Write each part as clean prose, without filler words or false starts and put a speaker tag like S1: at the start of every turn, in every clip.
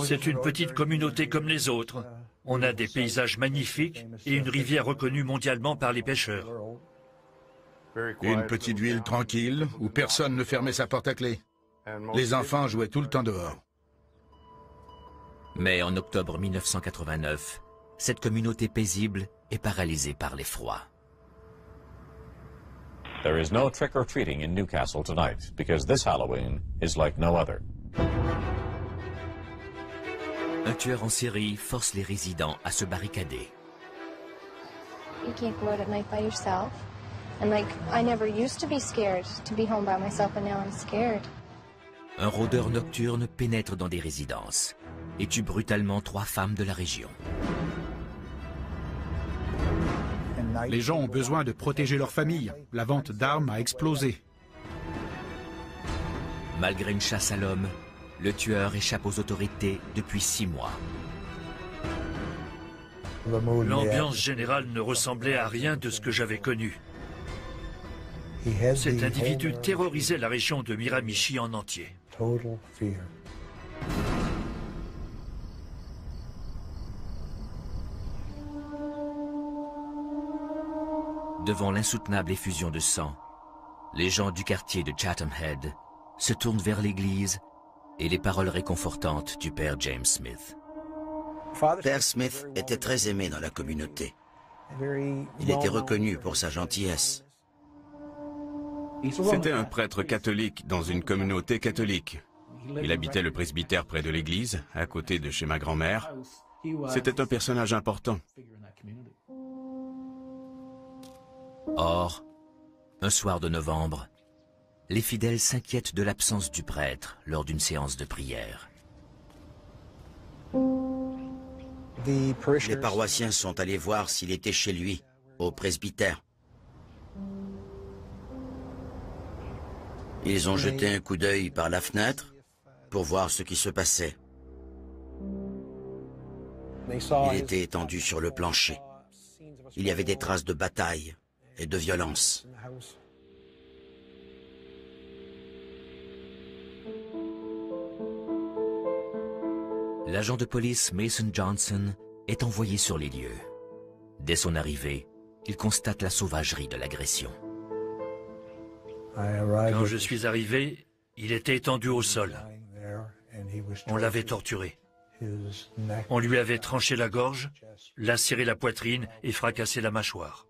S1: C'est une petite communauté comme les autres. On a des paysages magnifiques et une rivière reconnue mondialement par les pêcheurs.
S2: Une petite ville tranquille où personne ne fermait sa porte à clé. Les enfants jouaient tout le temps dehors.
S3: Mais en octobre 1989, cette communauté paisible est paralysée par l'effroi.
S4: There is no trick-or-treating in Newcastle tonight because this Halloween is like no other.
S3: Un tueur en série force les résidents à se barricader.
S5: You can't go out at night by yourself. And I never used to be scared to be home by myself, and now I'm scared.
S3: Un rôdeur nocturne pénètre dans des résidences et tue brutalement 3 femmes de la région.
S6: Les gens ont besoin de protéger leur famille. La vente d'armes a explosé.
S3: Malgré une chasse à l'homme, le tueur échappe aux autorités depuis 6 mois.
S1: L'ambiance générale ne ressemblait à rien de ce que j'avais connu. Cet individu terrorisait la région de Miramichi en entier.
S3: Devant l'insoutenable effusion de sang, les gens du quartier de Chatham Head se tournent vers l'église et les paroles réconfortantes du père James Smith.
S7: Père Smith était très aimé dans la communauté. Il était reconnu pour sa gentillesse.
S8: C'était un prêtre catholique dans une communauté catholique. Il habitait le presbytère près de l'église, à côté de chez ma grand-mère. C'était un personnage important.
S3: Or, un soir de novembre, les fidèles s'inquiètent de l'absence du prêtre lors d'une séance de prière.
S7: Les paroissiens sont allés voir s'il était chez lui, au presbytère. Ils ont jeté un coup d'œil par la fenêtre pour voir ce qui se passait. Il était étendu sur le plancher. Il y avait des traces de bataille et de violence.
S3: L'agent de police Mason Johnson est envoyé sur les lieux. Dès son arrivée, il constate la sauvagerie de l'agression.
S1: Quand je suis arrivé, il était étendu au sol. On l'avait torturé. On lui avait tranché la gorge, lacéré la poitrine et fracassé la mâchoire.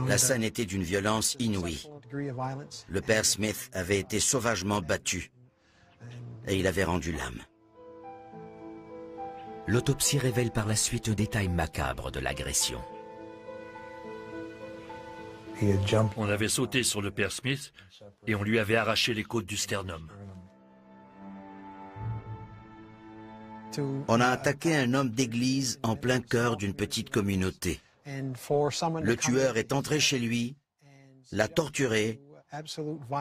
S7: La scène était d'une violence inouïe. Le père Smith avait été sauvagement battu et il avait rendu l'âme.
S3: L'autopsie révèle par la suite un détail macabre de l'agression.
S1: On avait sauté sur le père Smith et on lui avait arraché les côtes du sternum.
S7: On a attaqué un homme d'église en plein cœur d'une petite communauté. Le tueur est entré chez lui, l'a torturé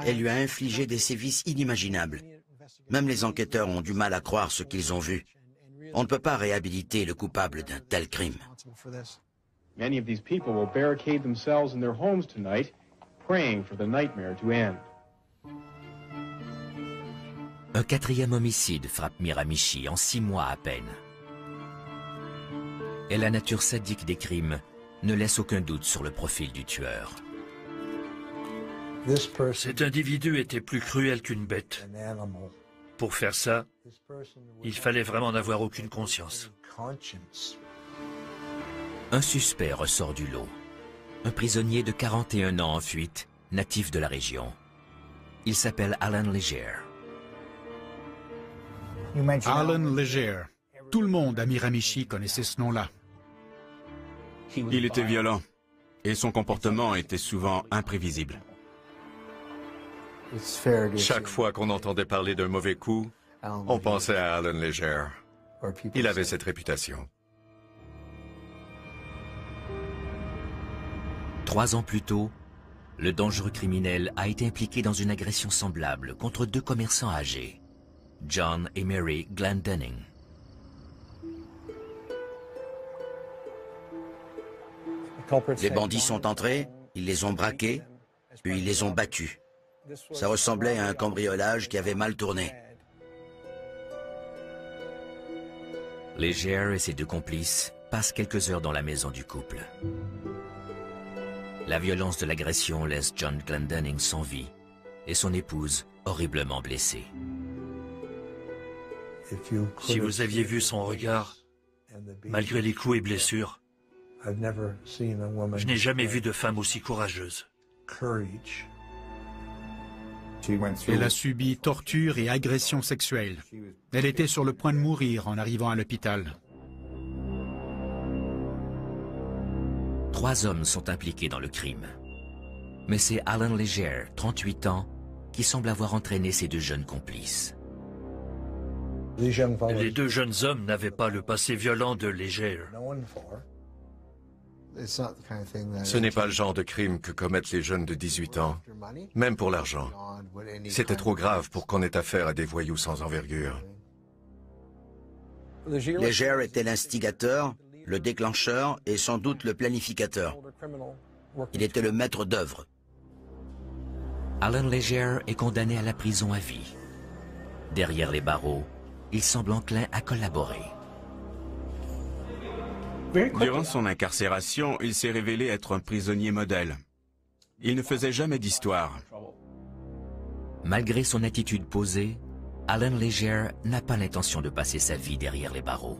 S7: et lui a infligé des sévices inimaginables. Même les enquêteurs ont du mal à croire ce qu'ils ont vu. On ne peut pas réhabiliter le coupable d'un tel crime.
S9: Many of these people will barricade themselves in their homes tonight, praying for the nightmare to end.
S3: Un 4e homicide frappe Miramichi en 6 mois à peine. Et la nature sadique des crimes ne laisse aucun doute sur le profil du tueur.
S1: Cet individu était plus cruel qu'une bête. Pour faire ça, il fallait vraiment n'avoir aucune conscience.
S3: Un suspect ressort du lot. Un prisonnier de 41 ans en fuite, natif de la région. Il s'appelle Alan Leger.
S6: Alan Leger. Tout le monde à Miramichi connaissait ce nom-là.
S8: Il était violent et son comportement était souvent imprévisible.
S10: Chaque fois qu'on entendait parler d'un mauvais coup, on pensait à Alan Leger. Il avait cette réputation.
S3: 3 ans plus tôt, le dangereux criminel a été impliqué dans une agression semblable contre 2 commerçants âgés, John et Mary Glendenning.
S7: Les bandits sont entrés, ils les ont braqués, puis ils les ont battus. Ça ressemblait à un cambriolage qui avait mal tourné.
S3: Leger et ses deux complices passent quelques heures dans la maison du couple. La violence de l'agression laisse John Glendinning sans vie et son épouse horriblement blessée.
S1: Si vous aviez vu son regard, malgré les coups et blessures, je n'ai jamais vu de femme aussi courageuse.
S6: Elle a subi torture et agressions sexuelles. Elle était sur le point de mourir en arrivant à l'hôpital.
S3: 3 hommes sont impliqués dans le crime. Mais c'est Alan Leger, 38 ans, qui semble avoir entraîné ces 2 jeunes complices.
S1: Les 2 jeunes hommes n'avaient pas le passé violent de Leger.
S10: Ce n'est pas le genre de crime que commettent les jeunes de 18 ans, même pour l'argent. C'était trop grave pour qu'on ait affaire à des voyous sans envergure.
S7: Leger était l'instigateur, le déclencheur et sans doute le planificateur. Il était le maître d'œuvre.
S3: Alan Leger est condamné à la prison à vie. Derrière les barreaux, il semble enclin à collaborer.
S8: Durant son incarcération, il s'est révélé être un prisonnier modèle. Il ne faisait jamais d'histoire.
S3: Malgré son attitude posée, Alan Leger n'a pas l'intention de passer sa vie derrière les barreaux.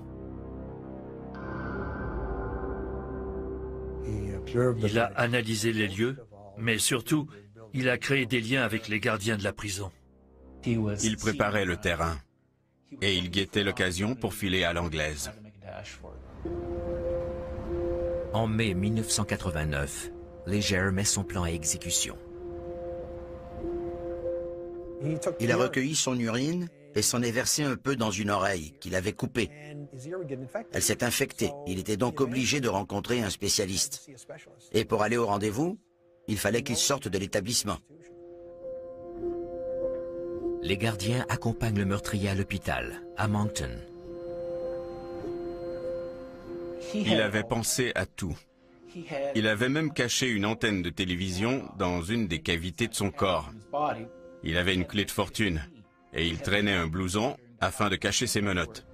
S1: Il a analysé les lieux, mais surtout, il a créé des liens avec les gardiens de la prison.
S8: Il préparait le terrain et il guettait l'occasion pour filer à l'anglaise.
S3: En mai 1989, Leger met son plan à exécution.
S7: Il a recueilli son urine et s'en est versé un peu dans une oreille qu'il avait coupée. Elle s'est infectée. Il était donc obligé de rencontrer un spécialiste. Et pour aller au rendez-vous, il fallait qu'il sorte de l'établissement.
S3: Les gardiens accompagnent le meurtrier à l'hôpital, à Moncton.
S8: Il avait pensé à tout. Il avait même caché une antenne de télévision dans une des cavités de son corps. Il avait une clé de fortune et il traînait un blouson afin de cacher ses menottes.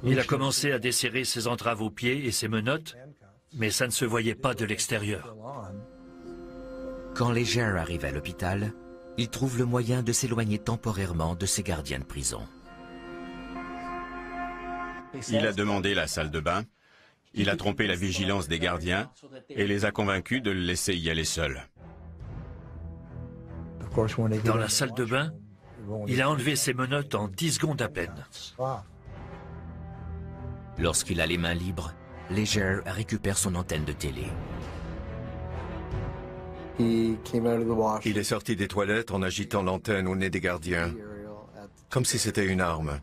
S1: Il a commencé à desserrer ses entraves aux pieds et ses menottes, mais ça ne se voyait pas de l'extérieur.
S3: Quand Leger arrive à l'hôpital, il trouve le moyen de s'éloigner temporairement de ses gardiens de prison.
S8: Il a demandé la salle de bain, il a trompé la vigilance des gardiens et les a convaincus de le laisser y aller seul.
S1: Dans la salle de bain, il a enlevé ses menottes en 10 secondes à peine.
S3: Lorsqu'il a les mains libres, Leger récupère son antenne de télé.
S10: Il est sorti des toilettes en agitant l'antenne au nez des gardiens, comme si c'était une arme.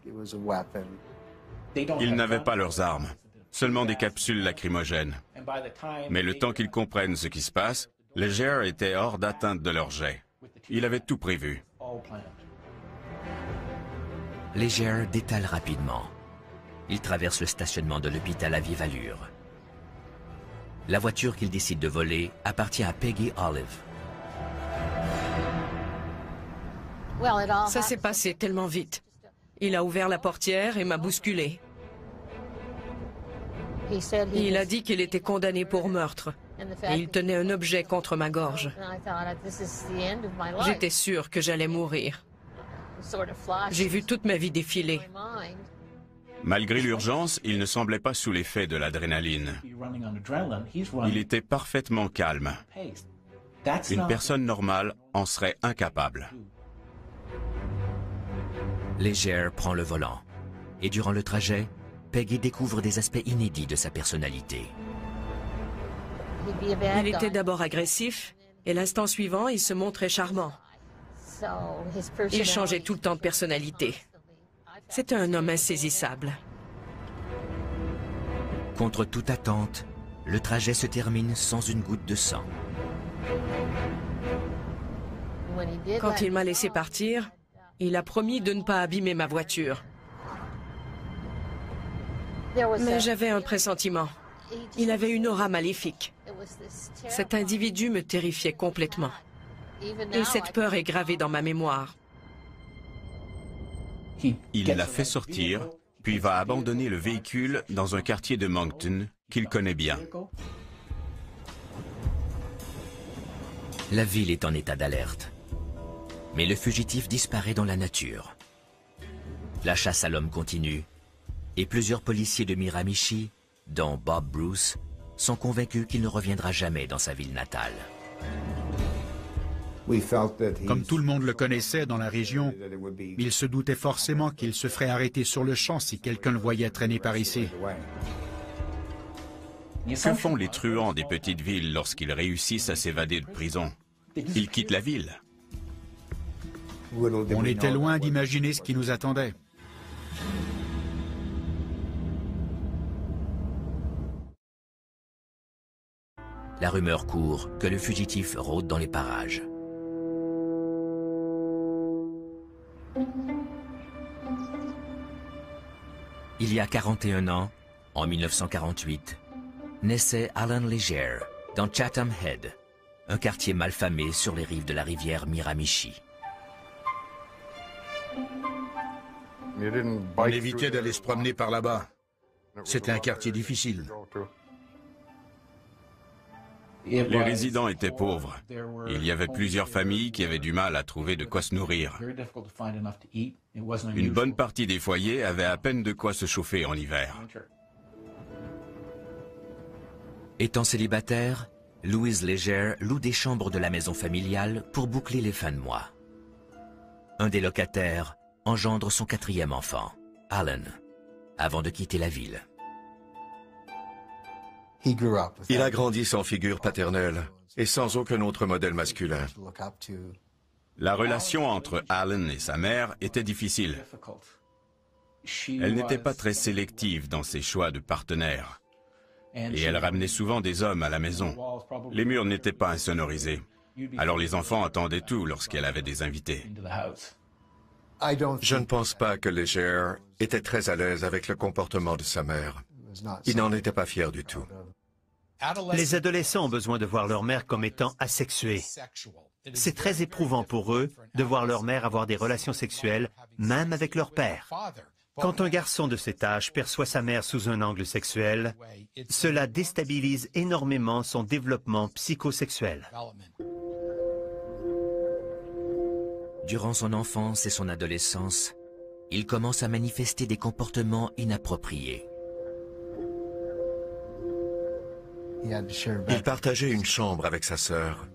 S8: Ils n'avaient pas leurs armes, seulement des capsules lacrymogènes. Mais le temps qu'ils comprennent ce qui se passe, Leger était hors d'atteinte de leur jet. Il avait tout prévu.
S3: Leger détale rapidement. Il traverse le stationnement de l'hôpital à vive allure. La voiture qu'il décide de voler appartient à Peggy Olive.
S11: Ça s'est passé tellement vite. Il a ouvert la portière et m'a bousculé. Il a dit qu'il était condamné pour meurtre. Et il tenait un objet contre ma gorge. J'étais sûre que j'allais mourir. J'ai vu toute ma vie défiler.
S8: Malgré l'urgence, il ne semblait pas sous l'effet de l'adrénaline. Il était parfaitement calme. Une personne normale en serait incapable.
S3: Leger prend le volant. Et durant le trajet, Peggy découvre des aspects inédits de sa personnalité.
S11: Il était d'abord agressif, et l'instant suivant, il se montrait charmant. Il changeait tout le temps de personnalité. C'était un homme insaisissable.
S3: Contre toute attente, le trajet se termine sans une goutte de sang.
S11: Quand il m'a laissé partir, il a promis de ne pas abîmer ma voiture. Mais j'avais un pressentiment. Il avait une aura maléfique. Cet individu me terrifiait complètement. Et cette peur est gravée dans ma mémoire.
S8: Il la fait sortir, puis va abandonner le véhicule dans un quartier de Moncton qu'il connaît bien.
S3: La ville est en état d'alerte. Mais le fugitif disparaît dans la nature. La chasse à l'homme continue, et plusieurs policiers de Miramichi, dont Bob Bruce, sont convaincus qu'il ne reviendra jamais dans sa ville natale.
S6: Comme tout le monde le connaissait dans la région, il se doutait forcément qu'il se ferait arrêter sur le champ si quelqu'un le voyait traîner par ici.
S8: Que font les truands des petites villes lorsqu'ils réussissent à s'évader de prison? Ils quittent la ville.
S6: On était loin d'imaginer ce qui nous attendait.
S3: La rumeur court que le fugitif rôde dans les parages. Il y a 41 ans, en 1948, naissait Alan Legere dans Chatham Head, un quartier malfamé sur les rives de la rivière Miramichi.
S2: On évitait d'aller se promener par là-bas. C'était un quartier difficile.
S8: Les résidents étaient pauvres. Il y avait plusieurs familles qui avaient du mal à trouver de quoi se nourrir. Une bonne partie des foyers avaient à peine de quoi se chauffer en hiver.
S3: Étant célibataire, Louise Legere loue des chambres de la maison familiale pour boucler les fins de mois. Un des locataires engendre son 4e enfant, Alan, avant de quitter la ville.
S10: Il a grandi sans figure paternelle et sans aucun autre modèle masculin.
S8: La relation entre Alan et sa mère était difficile. Elle n'était pas très sélective dans ses choix de partenaires. Et elle ramenait souvent des hommes à la maison. Les murs n'étaient pas insonorisés. Alors les enfants entendaient tout lorsqu'elle avait des invités.
S10: Je ne pense pas que Legere était très à l'aise avec le comportement de sa mère. Il n'en était pas fier du tout.
S12: Les adolescents ont besoin de voir leur mère comme étant asexuée. C'est très éprouvant pour eux de voir leur mère avoir des relations sexuelles, même avec leur père. Quand un garçon de cet âge perçoit sa mère sous un angle sexuel, cela déstabilise énormément son développement psychosexuel.
S3: Durant son enfance et son adolescence, il commence à manifester des comportements inappropriés.
S10: Il partageait une chambre avec sa sœur.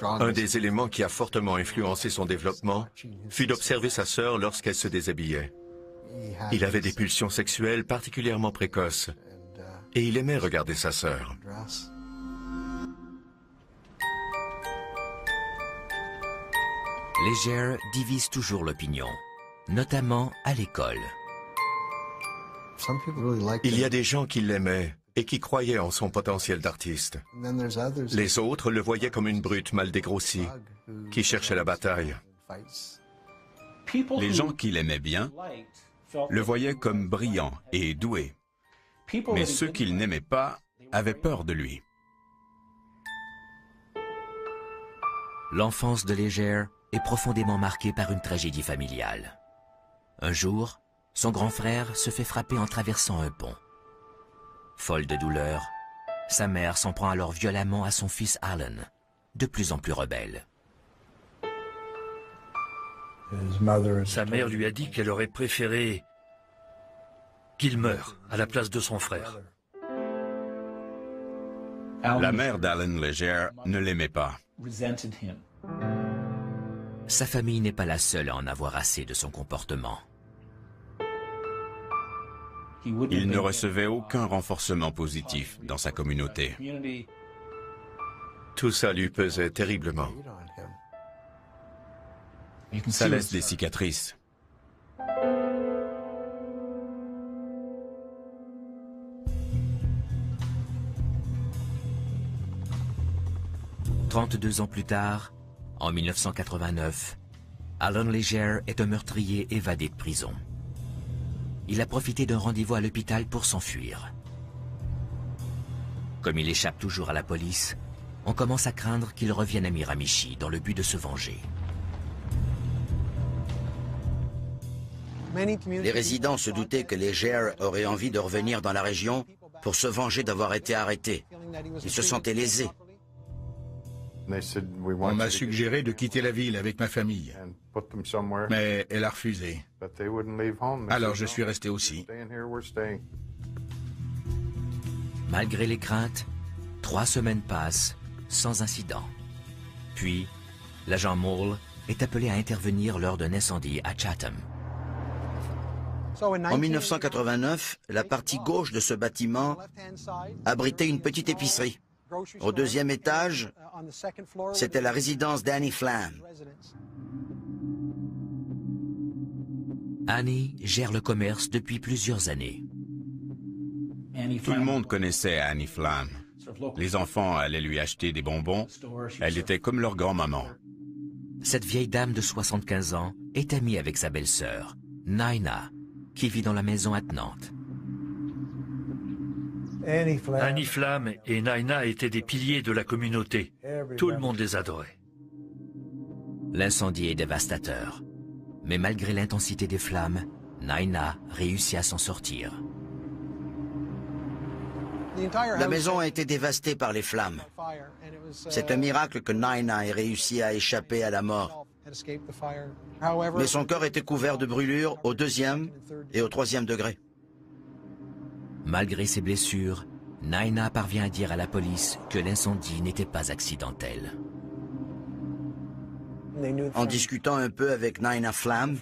S10: Un des éléments qui a fortement influencé son développement fut d'observer sa sœur lorsqu'elle se déshabillait. Il avait des pulsions sexuelles particulièrement précoces et il aimait regarder sa sœur.
S3: Legere divise toujours l'opinion, notamment à l'école.
S10: Il y a des gens qui l'aimaient et qui croyaient en son potentiel d'artiste. Les autres le voyaient comme une brute mal dégrossie, qui cherchait la bataille.
S8: Les gens qui l'aimaient bien le voyaient comme brillant et doué. Mais ceux qu'il n'aimait pas avaient peur de lui.
S3: L'enfance de Legere est profondément marquée par une tragédie familiale. Un jour, son grand frère se fait frapper en traversant un pont. Folle de douleur, sa mère s'en prend alors violemment à son fils Alan, de plus en plus rebelle.
S1: Sa mère lui a dit qu'elle aurait préféré qu'il meure à la place de son frère.
S8: La mère d'Alan Legere ne l'aimait pas.
S3: Sa famille n'est pas la seule à en avoir assez de son comportement.
S8: Il ne recevait aucun renforcement positif dans sa communauté.
S10: Tout ça lui pesait terriblement.
S8: Ça laisse des cicatrices. «
S3: 32 ans plus tard, en 1989, Alan Legere est un meurtrier évadé de prison. Il a profité d'un rendez-vous à l'hôpital pour s'enfuir. Comme il échappe toujours à la police, on commence à craindre qu'il revienne à Miramichi dans le but de se venger.
S7: Les résidents se doutaient que les Gers auraient envie de revenir dans la région pour se venger d'avoir été arrêtés. Ils se sentaient lésés.
S2: On m'a suggéré de quitter la ville avec ma famille, mais elle a refusé. Alors je suis resté aussi.
S3: Malgré les craintes, 3 semaines passent sans incident. Puis, l'agent Moule est appelé à intervenir lors d'un incendie à Chatham.
S7: En 1989, la partie gauche de ce bâtiment abritait une petite épicerie. Au 2e étage, c'était la résidence d'Annie Flam.
S3: Annie gère le commerce depuis plusieurs années.
S8: Tout le monde connaissait Annie Flam. Les enfants allaient lui acheter des bonbons. Elle était comme leur grand-maman.
S3: Cette vieille dame de 75 ans est amie avec sa belle-sœur, Naina, qui vit dans la maison attenante.
S1: Annie Flam et Naina étaient des piliers de la communauté. Tout le monde les adorait.
S3: L'incendie est dévastateur. Mais malgré l'intensité des flammes, Naina réussit à s'en sortir.
S7: La maison a été dévastée par les flammes. C'est un miracle que Naina ait réussi à échapper à la mort. Mais son corps était couvert de brûlures au 2e et au 3e degré.
S3: Malgré ses blessures, Naina parvient à dire à la police que l'incendie n'était pas accidentel.
S7: En discutant un peu avec Naina Flam,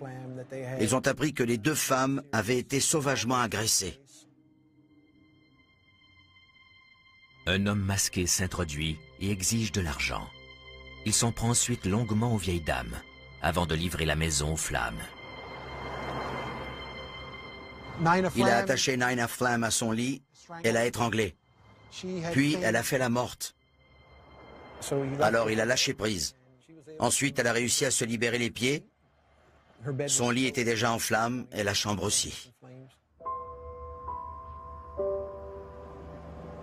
S7: ils ont appris que les 2 femmes avaient été sauvagement agressées.
S3: Un homme masqué s'introduit et exige de l'argent. Il s'en prend ensuite longuement aux vieilles dames, avant de livrer la maison aux flammes.
S7: Il a attaché Naina Flam à son lit et l'a étranglée. Puis elle a fait la morte. Alors il a lâché prise. Ensuite, elle a réussi à se libérer les pieds. Son lit était déjà en flammes et la chambre aussi.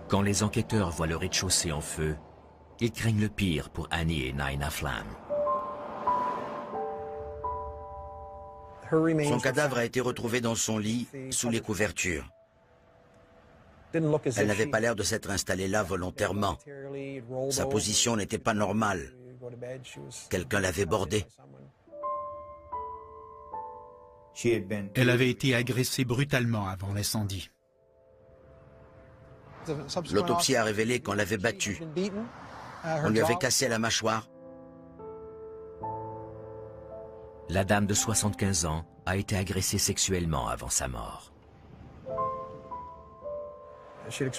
S3: Quand les enquêteurs voient le rez-de-chaussée en feu, ils craignent le pire pour Annie et Naina Flam.
S7: Son cadavre a été retrouvé dans son lit, sous les couvertures. Elle n'avait pas l'air de s'être installée là volontairement. Sa position n'était pas normale. Quelqu'un l'avait bordée.
S6: Elle avait été agressée brutalement avant l'incendie.
S7: L'autopsie a révélé qu'on l'avait battue. On lui avait cassé la mâchoire.
S3: La dame de 75 ans a été agressée sexuellement avant sa mort.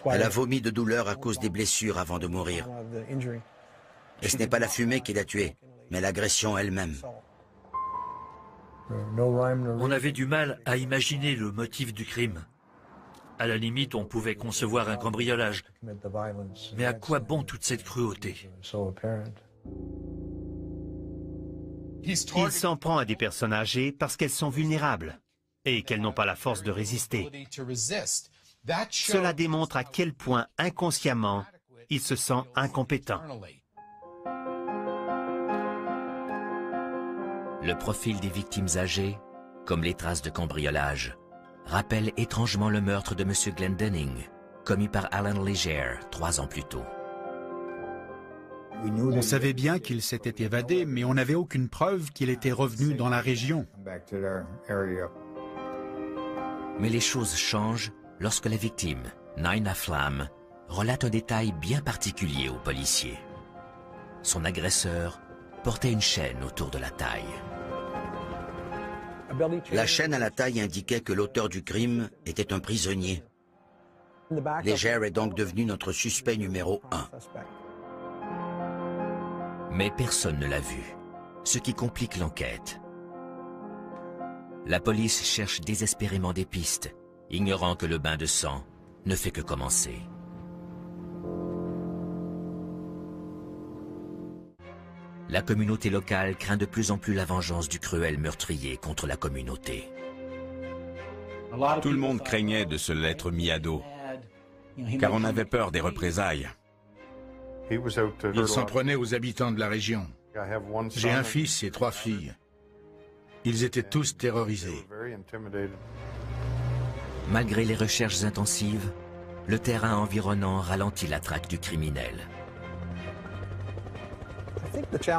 S7: Elle a vomi de douleur à cause des blessures avant de mourir. Et ce n'est pas la fumée qui l'a tuée, mais l'agression elle-même.
S1: On avait du mal à imaginer le motif du crime. À la limite, on pouvait concevoir un cambriolage. Mais à quoi bon toute cette cruauté?
S12: Il s'en prend à des personnes âgées parce qu'elles sont vulnérables et qu'elles n'ont pas la force de résister. Cela démontre à quel point inconsciemment il se sent incompétent.
S3: Le profil des victimes âgées, comme les traces de cambriolage, rappelle étrangement le meurtre de M. Glendinning, commis par Alan Leger 3 ans plus tôt.
S6: On savait bien qu'il s'était évadé, mais on n'avait aucune preuve qu'il était revenu dans la région.
S3: Mais les choses changent lorsque la victime, Naina Flam, relate un détail bien particulier aux policiers. Son agresseur portait une chaîne autour de la taille.
S7: La chaîne à la taille indiquait que l'auteur du crime était un prisonnier. Leger est donc devenu notre suspect numéro 1.
S3: Mais personne ne l'a vu, ce qui complique l'enquête. La police cherche désespérément des pistes, ignorant que le bain de sang ne fait que commencer. La communauté locale craint de plus en plus la vengeance du cruel meurtrier contre la communauté.
S8: Tout le monde craignait de se l'être mis à dos, car on avait peur des représailles.
S2: Il s'en prenait aux habitants de la région. J'ai un fils et 3 filles. Ils étaient tous terrorisés.
S3: Malgré les recherches intensives, le terrain environnant ralentit la traque du criminel.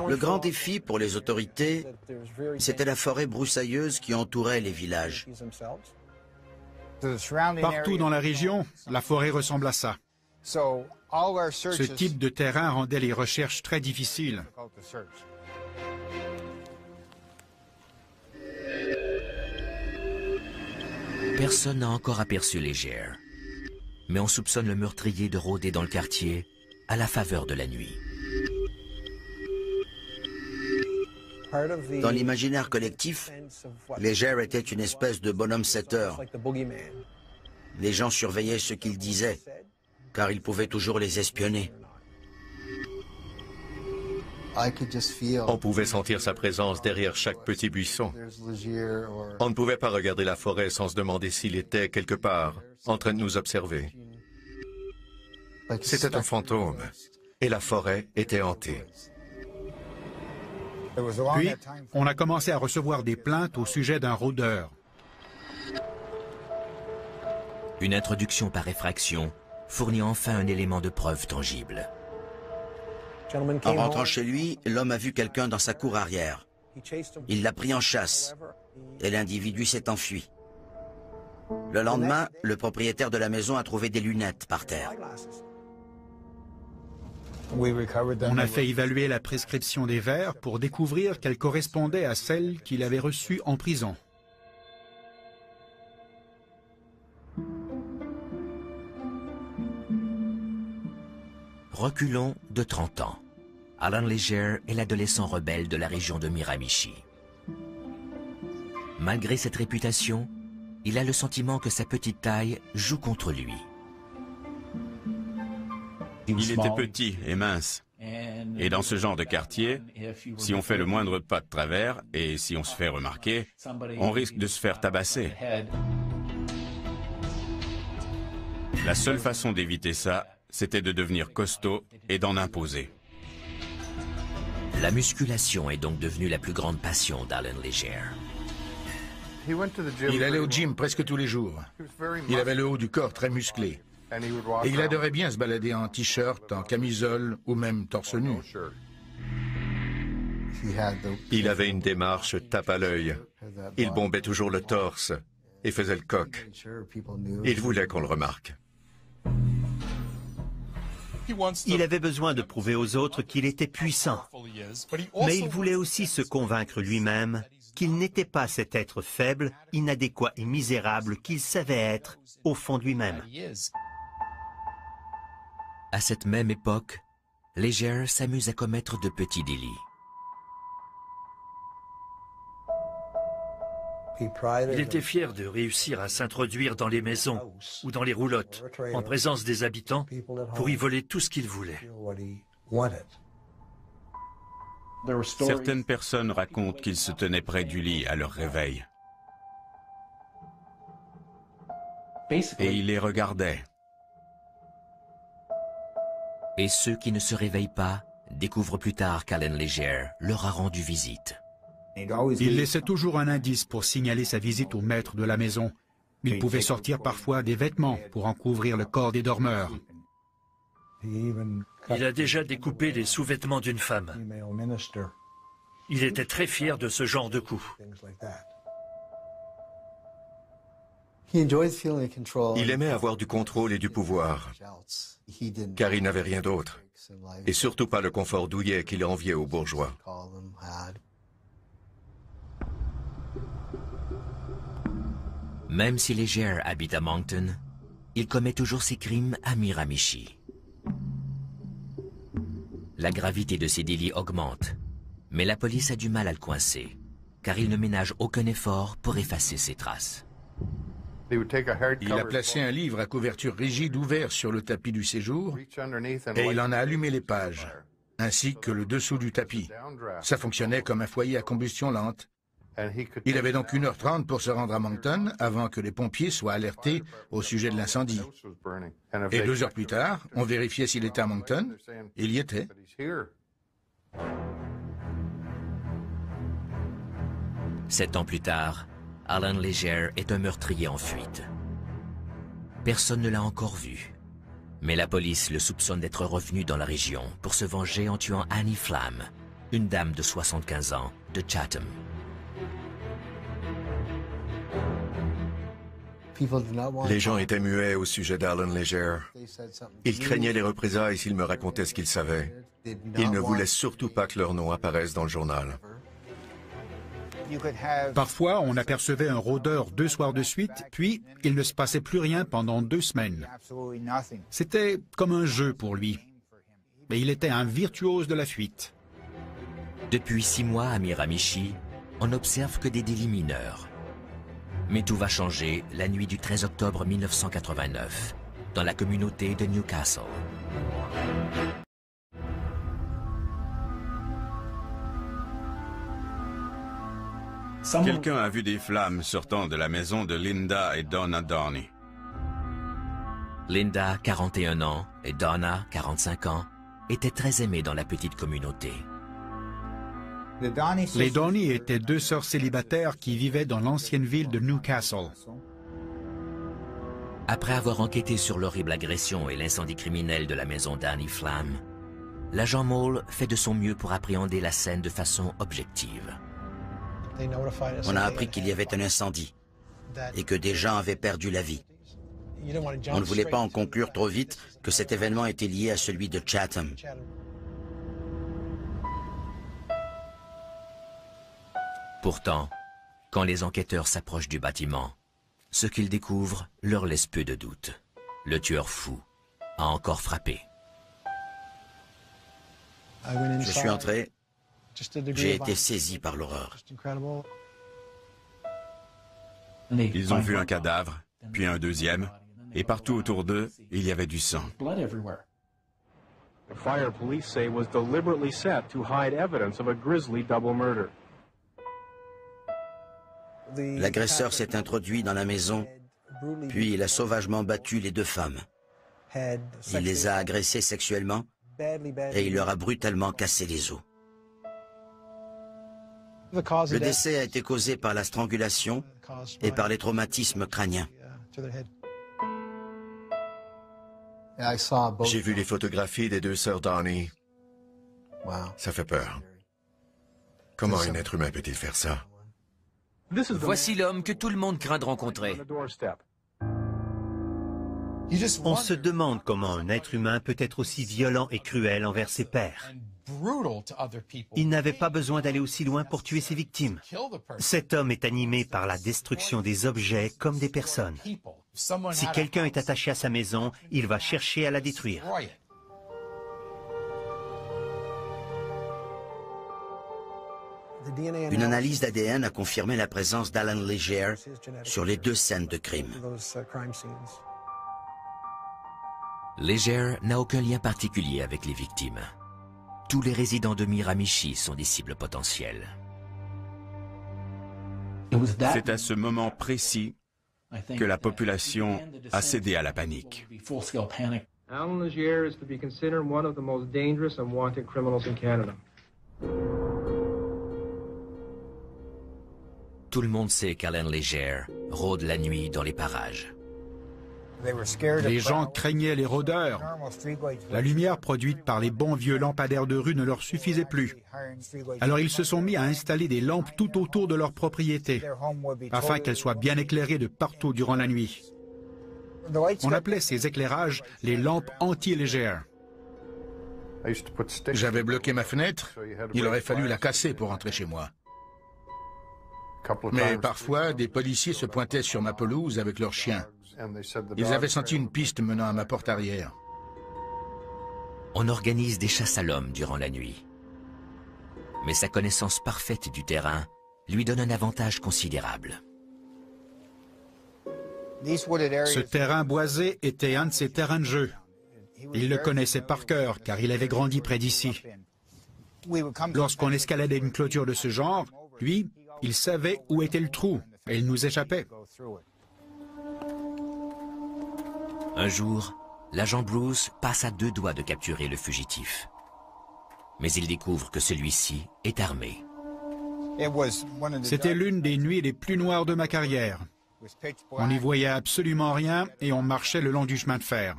S7: Le grand défi pour les autorités, c'était la forêt broussailleuse qui entourait les villages.
S6: Partout dans la région, la forêt ressemble à ça. Ce type de terrain rendait les recherches très difficiles.
S3: Personne n'a encore aperçu Leger, mais on soupçonne le meurtrier de rôder dans le quartier à la faveur de la nuit.
S7: Dans l'imaginaire collectif, Leger était une espèce de bonhomme 7 heures. Les gens surveillaient ce qu'il disait, car il pouvait toujours les espionner.
S10: On pouvait sentir sa présence derrière chaque petit buisson. On ne pouvait pas regarder la forêt sans se demander s'il était quelque part, en train de nous observer. C'était un fantôme, et la forêt était hantée.
S6: Puis, on a commencé à recevoir des plaintes au sujet d'un rôdeur.
S3: Une introduction par effraction fournit enfin un élément de preuve tangible.
S7: En rentrant chez lui, l'homme a vu quelqu'un dans sa cour arrière. Il l'a pris en chasse, et l'individu s'est enfui. Le lendemain, le propriétaire de la maison a trouvé des lunettes par terre.
S6: On a fait évaluer la prescription des verres pour découvrir qu'elle correspondait à celle qu'il avait reçue en prison.
S3: Reculons de 30 ans. Alan Leger est l'adolescent rebelle de la région de Miramichi. Malgré cette réputation, il a le sentiment que sa petite taille joue contre lui.
S8: Il était petit et mince. Et dans ce genre de quartier, si on fait le moindre pas de travers et si on se fait remarquer, on risque de se faire tabasser. La seule façon d'éviter ça, c'était de devenir costaud et d'en imposer.
S3: La musculation est donc devenue la plus grande passion d'Alan Leger.
S2: Il allait au gym presque tous les jours. Il avait le haut du corps très musclé. Et il adorait bien se balader en t-shirt, en camisole ou même torse nu.
S10: Il avait une démarche tape à l'œil. Il bombait toujours le torse et faisait le coq. Il voulait qu'on le remarque.
S12: Il avait besoin de prouver aux autres qu'il était puissant. Mais il voulait aussi se convaincre lui-même qu'il n'était pas cet être faible, inadéquat et misérable qu'il savait être au fond de lui-même.
S3: À cette même époque, Leger s'amuse à commettre de petits délits.
S1: Il était fier de réussir à s'introduire dans les maisons ou dans les roulottes, en présence des habitants, pour y voler tout ce qu'il voulait.
S8: Certaines personnes racontent qu'il se tenait près du lit à leur réveil. Et il les regardait.
S3: Et ceux qui ne se réveillent pas découvrent plus tard qu'Alan Leger leur a rendu visite.
S6: Il laissait toujours un indice pour signaler sa visite au maître de la maison. Il pouvait sortir parfois des vêtements pour en couvrir le corps des dormeurs.
S1: Il a déjà découpé les sous-vêtements d'une femme. Il était très fier de ce genre de coup.
S10: Il aimait avoir du contrôle et du pouvoir, car il n'avait rien d'autre, et surtout pas le confort douillet qu'il enviait aux bourgeois.
S3: Même si Leger habite à Moncton, il commet toujours ses crimes à Miramichi. La gravité de ses délits augmente, mais la police a du mal à le coincer, car il ne ménage aucun effort pour effacer ses traces.
S2: Il a placé un livre à couverture rigide ouvert sur le tapis du séjour et il en a allumé les pages, ainsi que le dessous du tapis. Ça fonctionnait comme un foyer à combustion lente. Il avait donc 1h30 pour se rendre à Moncton avant que les pompiers soient alertés au sujet de l'incendie. Et 2 heures plus tard, on vérifiait s'il était à Moncton. Il y était.
S3: 7 ans plus tard, Alan Leger est un meurtrier en fuite. Personne ne l'a encore vu. Mais la police le soupçonne d'être revenu dans la région pour se venger en tuant Annie Flam, une dame de 75 ans de Chatham.
S10: Les gens étaient muets au sujet d'Alan Leger. Ils craignaient les représailles s'ils me racontaient ce qu'ils savaient. Ils ne voulaient surtout pas que leur nom apparaisse dans le journal.
S6: Parfois, on apercevait un rôdeur 2 soirs de suite, puis il ne se passait plus rien pendant 2 semaines. C'était comme un jeu pour lui. Mais il était un virtuose de la fuite.
S3: Depuis 6 mois à Miramichi, on n'observe que des délits mineurs. Mais tout va changer la nuit du 13 octobre 1989, dans la communauté de Newcastle.
S8: Quelqu'un a vu des flammes sortant de la maison de Linda et Donna Downey.
S3: Linda, 41 ans, et Donna, 45 ans, étaient très aimées dans la petite communauté.
S6: Les Downey étaient 2 sœurs célibataires qui vivaient dans l'ancienne ville de Newcastle.
S3: Après avoir enquêté sur l'horrible agression et l'incendie criminel de la maison d'Annie Flam, l'agent Mole fait de son mieux pour appréhender la scène de façon objective.
S7: On a appris qu'il y avait un incendie et que des gens avaient perdu la vie. On ne voulait pas en conclure trop vite que cet événement était lié à celui de Chatham.
S3: Pourtant, quand les enquêteurs s'approchent du bâtiment, ce qu'ils découvrent leur laisse peu de doute. Le tueur fou a encore frappé.
S7: Je suis entré, j'ai été saisi par l'horreur.
S8: Ils ont vu un cadavre, puis un deuxième, et partout autour d'eux, il y avait du sang.
S9: The fire police say was deliberately set to hide evidence of a grisly double murder.
S7: L'agresseur s'est introduit dans la maison, puis il a sauvagement battu les 2 femmes. Il les a agressées sexuellement et il leur a brutalement cassé les os. Le décès a été causé par la strangulation et par les traumatismes crâniens.
S10: J'ai vu les photographies des 2 sœurs Downey. Ça fait peur. Comment un être humain peut-il faire ça?
S3: Voici l'homme que tout le monde craint de rencontrer.
S12: On se demande comment un être humain peut être aussi violent et cruel envers ses pairs. Il n'avait pas besoin d'aller aussi loin pour tuer ses victimes. Cet homme est animé par la destruction des objets comme des personnes. Si quelqu'un est attaché à sa maison, il va chercher à la détruire.
S7: Une analyse d'ADN a confirmé la présence d'Alan Leger sur les 2 scènes de crime.
S3: Leger n'a aucun lien particulier avec les victimes. Tous les résidents de Miramichi sont des cibles potentielles.
S8: C'est à ce moment précis que la population a cédé à la panique.
S9: Alan Leger is to be considered one of the most dangerous and wanted criminals in Canada.
S3: Tout le monde sait qu'Alan Leger rôde la nuit dans les parages.
S6: Les gens craignaient les rôdeurs. La lumière produite par les bons vieux lampadaires de rue ne leur suffisait plus. Alors ils se sont mis à installer des lampes tout autour de leur propriété, afin qu'elles soient bien éclairées de partout durant la nuit. On appelait ces éclairages les lampes anti-légères.
S2: J'avais bloqué ma fenêtre, il aurait fallu la casser pour entrer chez moi. Mais parfois, des policiers se pointaient sur ma pelouse avec leurs chiens. Ils avaient senti une piste menant à ma porte arrière.
S3: On organise des chasses à l'homme durant la nuit. Mais sa connaissance parfaite du terrain lui donne un avantage considérable.
S6: Ce terrain boisé était un de ses terrains de jeu. Il le connaissait par cœur, car il avait grandi près d'ici. Lorsqu'on escaladait une clôture de ce genre, lui, il savait où était le trou, et il nous échappait.
S3: Un jour, l'agent Bruce passe à 2 doigts de capturer le fugitif. Mais il découvre que celui-ci est armé.
S6: C'était l'une des nuits les plus noires de ma carrière. On n'y voyait absolument rien et on marchait le long du chemin de fer.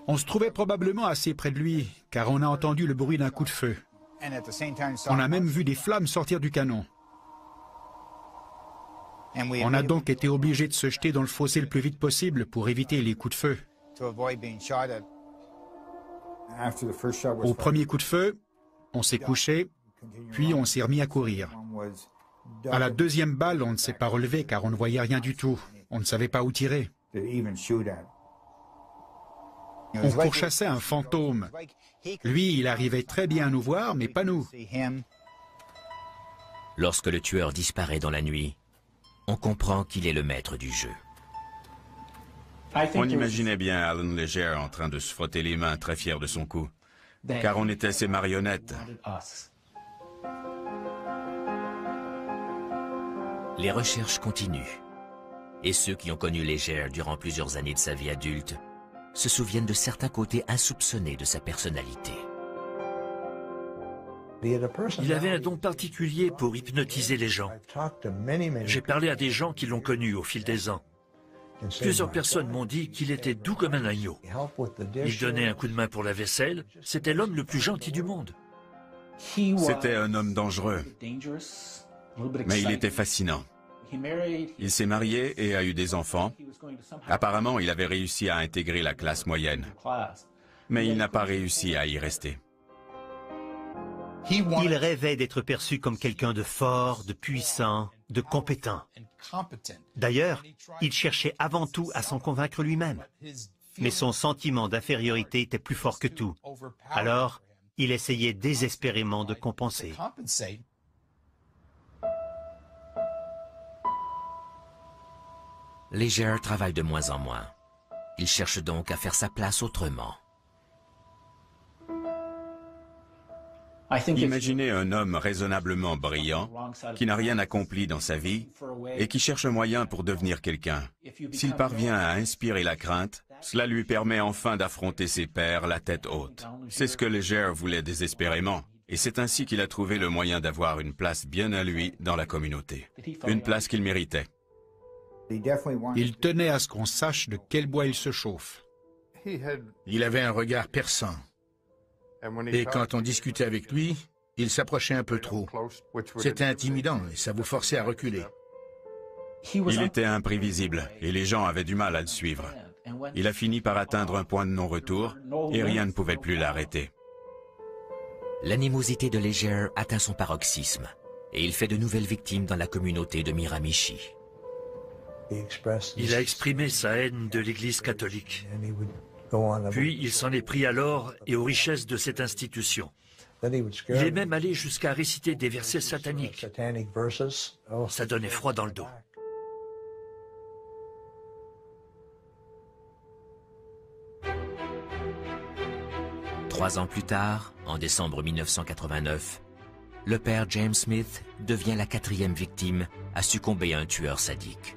S6: On se trouvait probablement assez près de lui, car on a entendu le bruit d'un coup de feu. On a même vu des flammes sortir du canon. On a donc été obligé de se jeter dans le fossé le plus vite possible pour éviter les coups de feu. Au premier coup de feu, on s'est couché, puis on s'est remis à courir. À la deuxième balle, on ne s'est pas relevé car on ne voyait rien du tout. On ne savait pas où tirer. On pourchassait un fantôme. Lui, il arrivait très bien à nous voir, mais pas nous.
S3: Lorsque le tueur disparaît dans la nuit, on comprend qu'il est le maître du jeu.
S8: On imaginait bien Alan Leger en train de se frotter les mains, très fier de son coup, car on était ses marionnettes.
S3: Les recherches continuent. Et ceux qui ont connu Leger durant plusieurs années de sa vie adulte se souviennent de certains côtés insoupçonnés de sa personnalité.
S1: Il avait un don particulier pour hypnotiser les gens. J'ai parlé à des gens qui l'ont connu au fil des ans. Plusieurs personnes m'ont dit qu'il était doux comme un agneau. Il donnait un coup de main pour la vaisselle. C'était l'homme le plus gentil du monde.
S8: C'était un homme dangereux, mais il était fascinant. Il s'est marié et a eu des enfants. Apparemment, il avait réussi à intégrer la classe moyenne, mais il n'a pas réussi à y rester.
S12: Il rêvait d'être perçu comme quelqu'un de fort, de puissant, de compétent. D'ailleurs, il cherchait avant tout à s'en convaincre lui-même. Mais son sentiment d'infériorité était plus fort que tout. Alors, il essayait désespérément de compenser.
S3: Leger travaille de moins en moins. Il cherche donc à faire sa place autrement.
S8: Imaginez un homme raisonnablement brillant, qui n'a rien accompli dans sa vie et qui cherche un moyen pour devenir quelqu'un. S'il parvient à inspirer la crainte, cela lui permet enfin d'affronter ses pairs la tête haute. C'est ce que Leger voulait désespérément, et c'est ainsi qu'il a trouvé le moyen d'avoir une place bien à lui dans la communauté. Une place qu'il méritait.
S6: Il tenait à ce qu'on sache de quel bois il se chauffe.
S2: Il avait un regard perçant. Et quand on discutait avec lui, il s'approchait un peu trop. C'était intimidant et ça vous forçait à reculer.
S8: Il était imprévisible et les gens avaient du mal à le suivre. Il a fini par atteindre un point de non-retour et rien ne pouvait plus l'arrêter.
S3: L'animosité de Leger atteint son paroxysme et il fait de nouvelles victimes dans la communauté de Miramichi.
S1: Il a exprimé sa haine de l'Église catholique. Puis il s'en est pris à l'or et aux richesses de cette institution. Il est même allé jusqu'à réciter des versets sataniques. Ça donnait froid dans le dos.
S3: Trois ans plus tard, en décembre 1989, le père James Smith devient la 4e victime à succomber à un tueur sadique.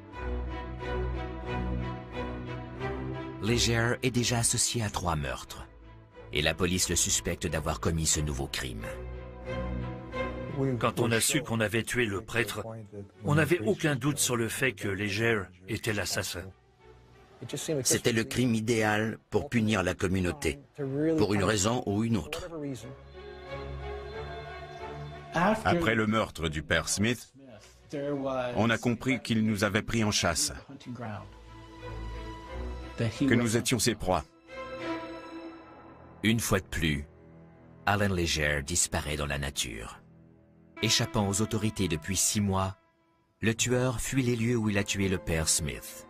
S3: Leger est déjà associé à 3 meurtres et la police le suspecte d'avoir commis ce nouveau crime.
S1: Quand on a su qu'on avait tué le prêtre, on n'avait aucun doute sur le fait que Leger était l'assassin.
S7: C'était le crime idéal pour punir la communauté, pour une raison ou une autre.
S8: Après le meurtre du père Smith, on a compris qu'il nous avait pris en chasse, que nous étions ses proies.
S3: Une fois de plus, Alan Leger disparaît dans la nature. Échappant aux autorités depuis 6 mois, le tueur fuit les lieux où il a tué le père Smith.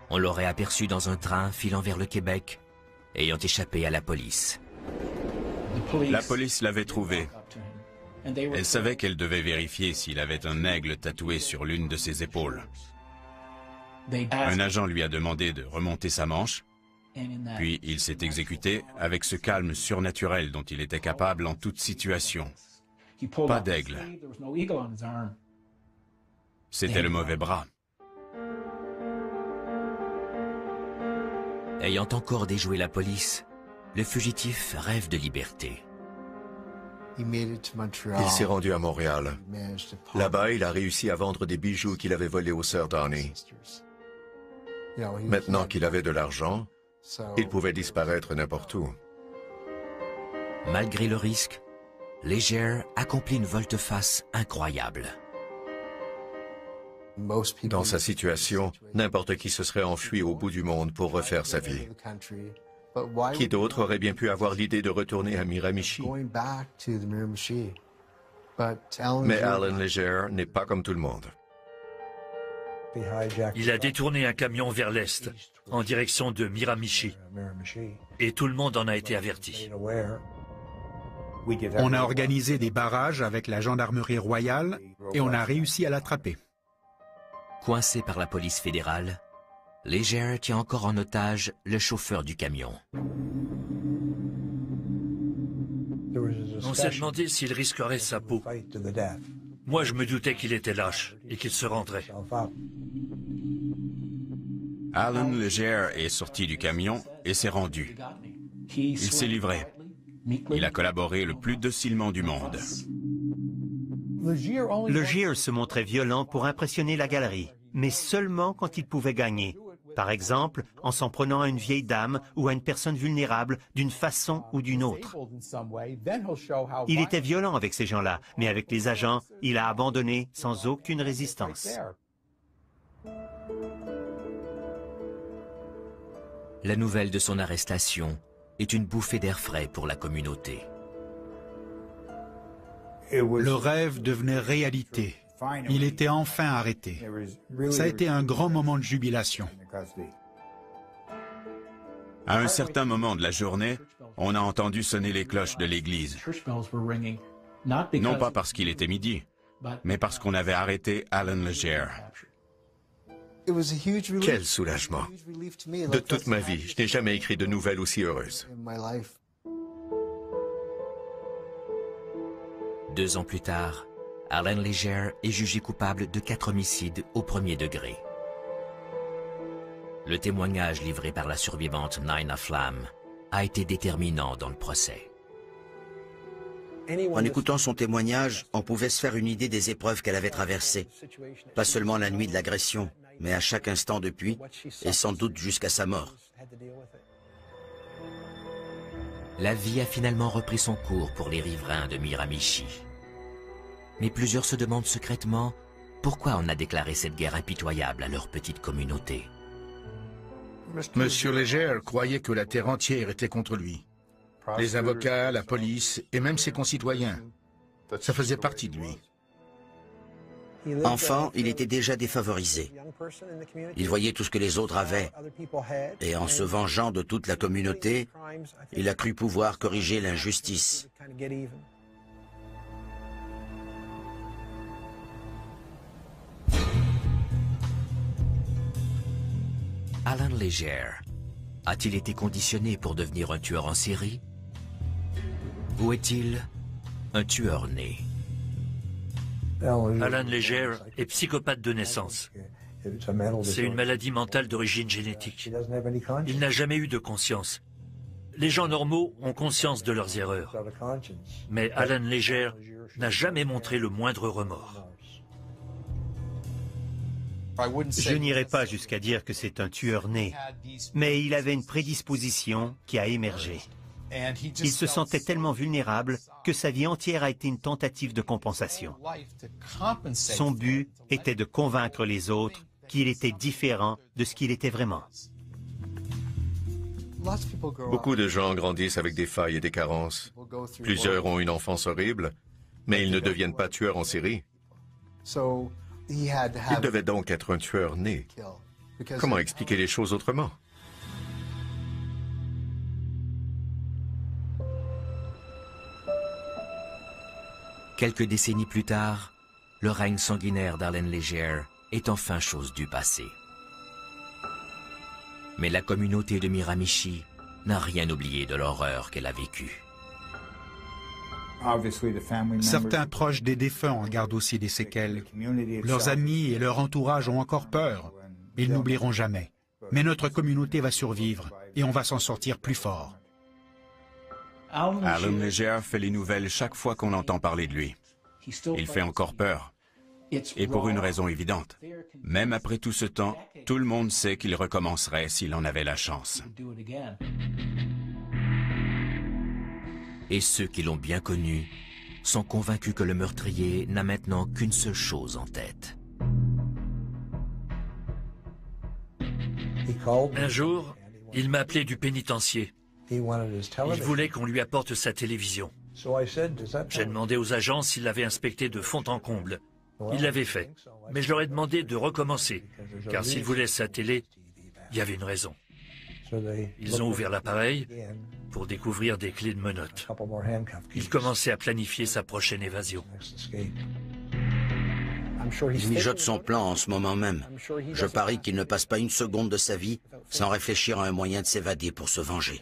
S3: On l'aurait aperçu dans un train filant vers le Québec, ayant échappé à la police.
S8: La police l'avait trouvé. Elle savait qu'elle devait vérifier s'il avait un aigle tatoué sur l'une de ses épaules. Un agent lui a demandé de remonter sa manche, puis il s'est exécuté avec ce calme surnaturel dont il était capable en toute situation. Pas d'aigle. C'était le mauvais bras.
S3: Ayant encore déjoué la police, le fugitif rêve de liberté.
S10: Il s'est rendu à Montréal. Là-bas, il a réussi à vendre des bijoux qu'il avait volés aux sœurs Downey. Maintenant qu'il avait de l'argent, il pouvait disparaître n'importe où.
S3: Malgré le risque, Leger accomplit une volte-face incroyable.
S10: Dans sa situation, n'importe qui se serait enfui au bout du monde pour refaire sa vie. Qui d'autre aurait bien pu avoir l'idée de retourner à Miramichi? Mais Alan Leger n'est pas comme tout le monde.
S1: Il a détourné un camion vers l'est, en direction de Miramichi. Et tout le monde en a été averti.
S6: On a organisé des barrages avec la gendarmerie royale et on a réussi à l'attraper.
S3: Coincé par la police fédérale, Leger tient encore en otage le chauffeur du camion.
S1: On s'est demandé s'il risquerait sa peau. Moi, je me doutais qu'il était lâche et qu'il se rendrait.
S8: Alan Leger est sorti du camion et s'est rendu. Il s'est livré. Il a collaboré le plus docilement du monde.
S12: Leger se montrait violent pour impressionner la galerie, mais seulement quand il pouvait gagner. Par exemple, en s'en prenant à une vieille dame ou à une personne vulnérable d'une façon ou d'une autre. Il était violent avec ces gens-là, mais avec les agents, il a abandonné sans aucune résistance.
S3: La nouvelle de son arrestation est une bouffée d'air frais pour la communauté.
S6: Le rêve devenait réalité. Il était enfin arrêté. Ça a été un grand moment de jubilation.
S8: À un certain moment de la journée, on a entendu sonner les cloches de l'église. Non pas parce qu'il était midi, mais parce qu'on avait arrêté Alan Leger.
S10: Quel soulagement! De toute ma vie, je n'ai jamais écrit de nouvelles aussi heureuses.
S3: 2 ans plus tard, Alan Leger est jugé coupable de 4 homicides au premier degré. Le témoignage livré par la survivante Nina Flam a été déterminant dans le procès.
S7: En écoutant son témoignage, on pouvait se faire une idée des épreuves qu'elle avait traversées. Pas seulement la nuit de l'agression, mais à chaque instant depuis, et sans doute jusqu'à sa mort.
S3: La vie a finalement repris son cours pour les riverains de Miramichi. Mais plusieurs se demandent secrètement pourquoi on a déclaré cette guerre impitoyable à leur petite communauté.
S2: Monsieur Leger croyait que la terre entière était contre lui. Les avocats, la police et même ses concitoyens. Ça faisait partie de lui.
S7: Enfant, il était déjà défavorisé. Il voyait tout ce que les autres avaient. Et en se vengeant de toute la communauté, il a cru pouvoir corriger l'injustice.
S3: Alan Leger a-t-il été conditionné pour devenir un tueur en série? Ou est-il un tueur né?
S1: Alan Leger est psychopathe de naissance. C'est une maladie mentale d'origine génétique. Il n'a jamais eu de conscience. Les gens normaux ont conscience de leurs erreurs. Mais Alan Leger n'a jamais montré le moindre remords.
S12: Je n'irai pas jusqu'à dire que c'est un tueur né, mais il avait une prédisposition qui a émergé. Il se sentait tellement vulnérable que sa vie entière a été une tentative de compensation. Son but était de convaincre les autres qu'il était différent de ce qu'il était vraiment.
S10: Beaucoup de gens grandissent avec des failles et des carences. Plusieurs ont une enfance horrible, mais ils ne deviennent pas tueurs en série. Il devait donc être un tueur né. Comment expliquer les choses autrement?
S3: Quelques décennies plus tard, le règne sanguinaire d'Alan Leger est enfin chose du passé. Mais la communauté de Miramichi n'a rien oublié de l'horreur qu'elle a vécue.
S6: Certains proches des défunts en gardent aussi des séquelles. Leurs amis et leur entourage ont encore peur. Ils n'oublieront jamais. Mais notre communauté va survivre et on va s'en sortir plus fort.
S8: Alan Leger fait les nouvelles chaque fois qu'on entend parler de lui. Il fait encore peur. Et pour une raison évidente. Même après tout ce temps, tout le monde sait qu'il recommencerait s'il en avait la chance.
S3: Et ceux qui l'ont bien connu sont convaincus que le meurtrier n'a maintenant qu'une seule chose en tête.
S1: Un jour, il m'a appelé du pénitencier. Il voulait qu'on lui apporte sa télévision. J'ai demandé aux agents s'il l'avait inspecté de fond en comble. Il l'avait fait, mais je leur ai demandé de recommencer, car s'ils voulaient sa télé, il y avait une raison. Ils ont ouvert l'appareil pour découvrir des clés de menottes. Il commençait à planifier sa prochaine évasion.
S7: Il mijote son plan en ce moment même. Je parie qu'il ne passe pas une seconde de sa vie sans réfléchir à un moyen de s'évader pour se venger.